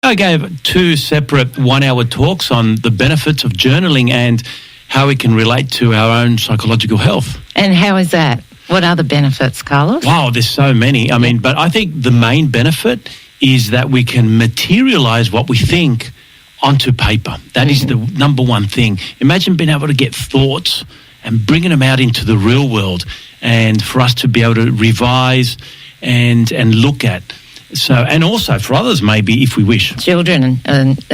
I gave 2 separate 1-hour talks on the benefits of journaling and how it can relate to our own psychological health. And how is that? What are the benefits, Carlos? Wow, there's so many. I mean, but I think the main benefit is that we can materialize what we think onto paper. That is the number one thing. Imagine being able to get thoughts and bringing them out into the real world, and for us to be able to revise and look at. So, and also for others, maybe, if we wish. Children,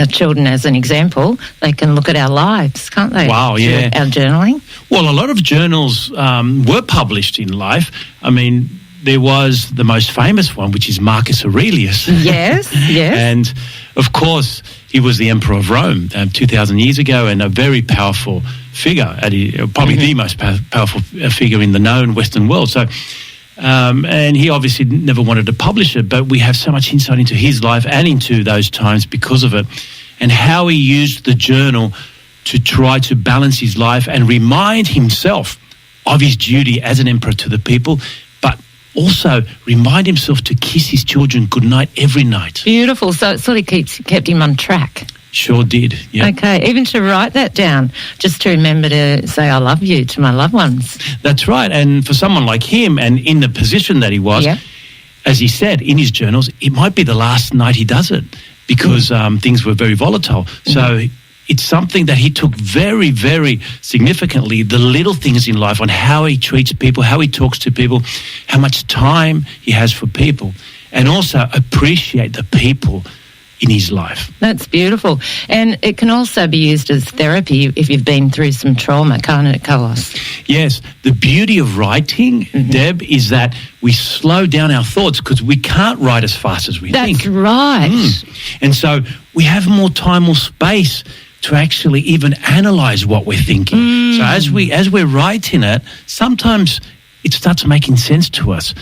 children as an example, they can look at our lives, can't they? Wow, yeah. Our journaling. Well, a lot of journals were published in life. I mean, there was the most famous one, which is Marcus Aurelius. Yes, yes. And, of course, he was the Emperor of Rome 2,000 years ago, and a very powerful figure, probably the most powerful figure in the known Western world. So, and he obviously never wanted to publish it, but we have so much insight into his life and into those times because of it, and how he used the journal to try to balance his life and remind himself of his duty as an emperor to the people, but also remind himself to kiss his children goodnight every night. Beautiful. So it sort of kept him on track. Sure did, yeah. Okay, even to write that down, just to remember to say I love you to my loved ones. That's right. And for someone like him, and in the position that he was, as he said in his journals, it might be the last night he does it because things were very volatile. So it's something that he took very, very significantly, the little things in life, on how he treats people, how he talks to people, how much time he has for people, and also appreciate the people in his life. That's beautiful. And it can also be used as therapy if you've been through some trauma, can't it, Carlos? Yes. The beauty of writing, Deb, is that we slow down our thoughts because we can't write as fast as we think. That's right. And so we have more time or space to actually even analyse what we're thinking. So as we're writing it, sometimes it starts making sense to us.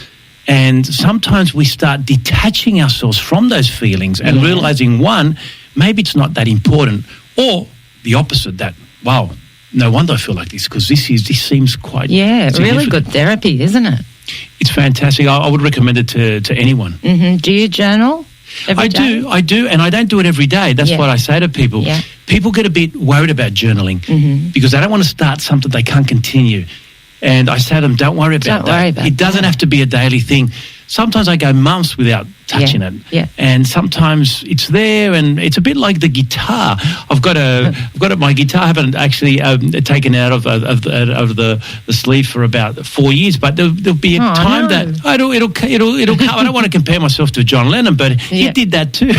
And sometimes we start detaching ourselves from those feelings and realising, one, maybe it's not that important, or the opposite, that, wow, no wonder I feel like this, because this seems quite really good therapy, isn't it? It's fantastic. I would recommend it to anyone. Do you journal every day? I do, and I don't do it every day. That's what I say to people. Yeah. People get a bit worried about journaling because they don't want to start something they can't continue. And I say to them, don't worry about that. It doesn't have to be a daily thing. Sometimes I go months without touching it. Yeah. And sometimes it's there, and it's a bit like the guitar. I've got my guitar I haven't actually taken out of the sleeve for about 4 years, but there'll be a time that it'll come. I don't want to compare myself to John Lennon, but he did that too.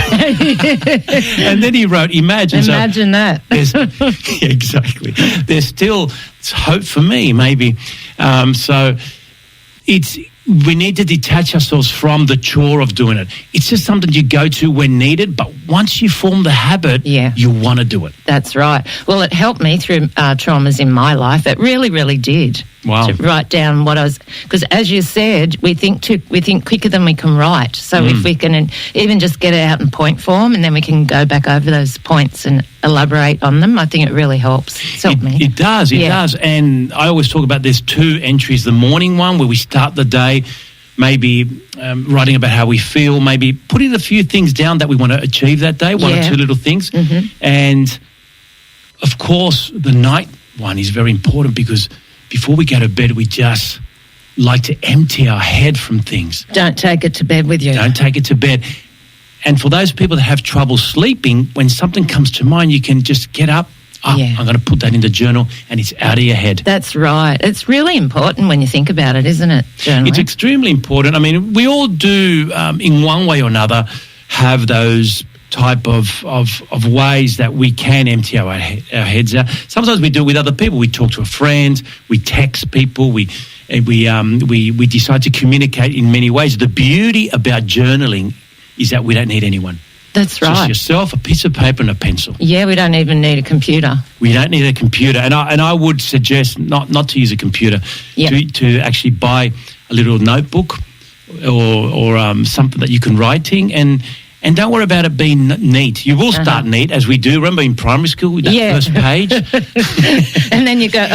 And then he wrote Imagine. Imagine that. Exactly. There's still hope for me, maybe. So we need to detach ourselves from the chore of doing it. It's just something you go to when needed, but once you form the habit, you want to do it. That's right. Well, it helped me through traumas in my life. It really, really did. Wow. To write down what I was, because as you said, we think quicker than we can write. So if we can even just get it out in point form, and then we can go back over those points and elaborate on them, I think it really helps. It's helped me. It does. And I always talk about there's 2 entries. The morning one, where we start the day, maybe writing about how we feel, maybe putting a few things down that we want to achieve that day, one or 2 little things. And, of course, the night one is very important because before we go to bed, we just like to empty our head from things. Don't take it to bed with you. Don't take it to bed. And for those people that have trouble sleeping, when something comes to mind, you can just get up. I'm going to put that in the journal, and it's out of your head. That's right. It's really important when you think about it, isn't it, journaling? It's extremely important. I mean, we all do, in one way or another, have those type of ways that we can empty our heads out. Sometimes we do it with other people. We talk to a friend, we text people, we decide to communicate in many ways. The beauty about journaling is that we don't need anyone. That's right. Just yourself, a piece of paper and a pencil. Yeah, we don't even need a computer. We don't need a computer. And I would suggest not to use a computer, to actually buy a little notebook or something that you can write in And don't worry about it being neat. You will start neat, as we do. Remember in primary school with that first page? And then you go,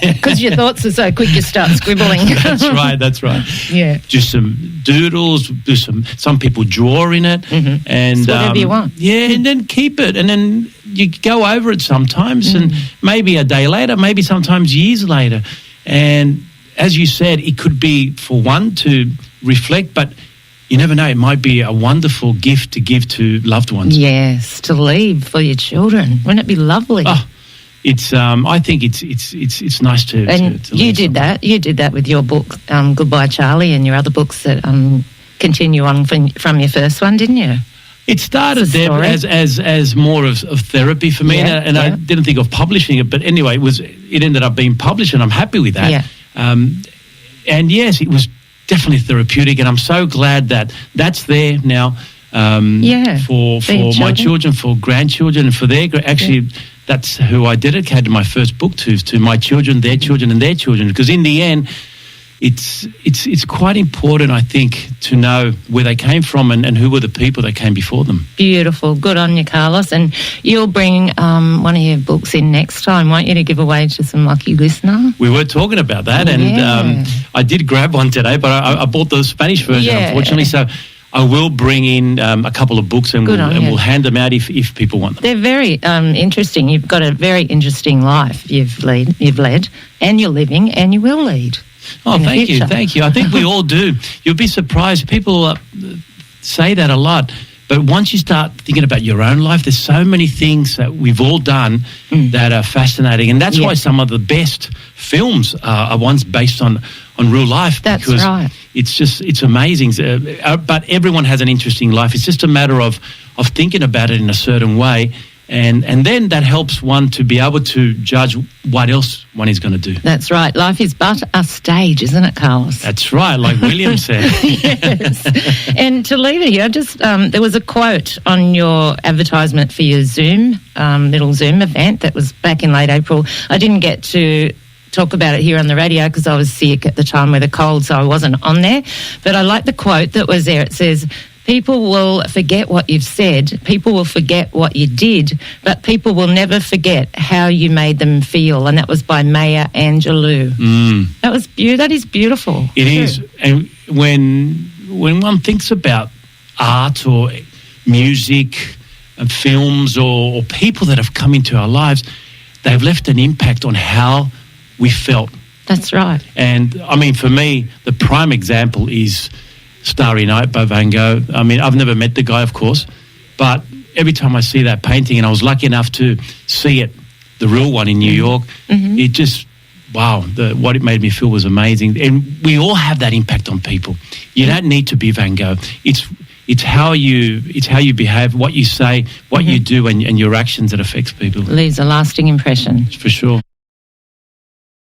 because your thoughts are so quick, you start scribbling. That's right. Yeah. Just some doodles, do some people draw in it. Mm-hmm. And it's whatever you want. Yeah, and then keep it. And then you go over it sometimes, and maybe a day later, maybe sometimes years later. And as you said, it could be for one to reflect, but you never know. It might be a wonderful gift to give to loved ones. Yes, to leave for your children. Wouldn't it be lovely? Oh, it's. I think it's nice to. And to you did that. You did that with your book, Goodbye Charlie, and your other books that continue on from your first one, didn't you? It started there as more of therapy for me, and I didn't think of publishing it. But anyway, it ended up being published, and I'm happy with that. Yeah. And yes, it was definitely therapeutic, and I'm so glad that that's there now for my children, for grandchildren, and for their that's who I dedicated my first book to my children, their children, and their children. Because in the end, it's quite important, I think, to know where they came from and who were the people that came before them. Beautiful. Good on you, Carlos. And you'll bring one of your books in next time, won't you, to give away to some lucky listener? We were talking about that, and I did grab one today, but I bought the Spanish version, unfortunately, so I will bring in a couple of books, and we'll hand them out if people want them. They're very interesting. You've got a very interesting life you've led, and you're living, and you will lead. Oh, thank you. I think we all do. You'll be surprised. People say that a lot. But once you start thinking about your own life, there's so many things that we've all done that are fascinating. And that's why some of the best films are ones based on real life. That's because right. It's amazing. But everyone has an interesting life. It's just a matter of thinking about it in a certain way. And then that helps one to be able to judge what else one is going to do. That's right. Life is but a stage, isn't it, Carlos? That's right, like William said. Yes. And to leave it here, there was a quote on your advertisement for your Zoom, little Zoom event that was back in late April. I didn't get to talk about it here on the radio because I was sick at the time with a cold, so I wasn't on there. But I like the quote that was there. It says, "People will forget what you've said, people will forget what you did, but people will never forget how you made them feel." And that was by Maya Angelou. That is beautiful. It is. And when one thinks about art or music and films or people that have come into our lives, they've left an impact on how we felt. That's right. And I mean, for me, the prime example is Starry Night by Van Gogh. I mean, I've never met the guy, of course, but every time I see that painting, and I was lucky enough to see it, the real one in New York, it just, wow, what it made me feel was amazing. And we all have that impact on people. You don't need to be Van Gogh. It's how you behave, what you say, what you do, and your actions that affects people. Leaves a lasting impression. For sure.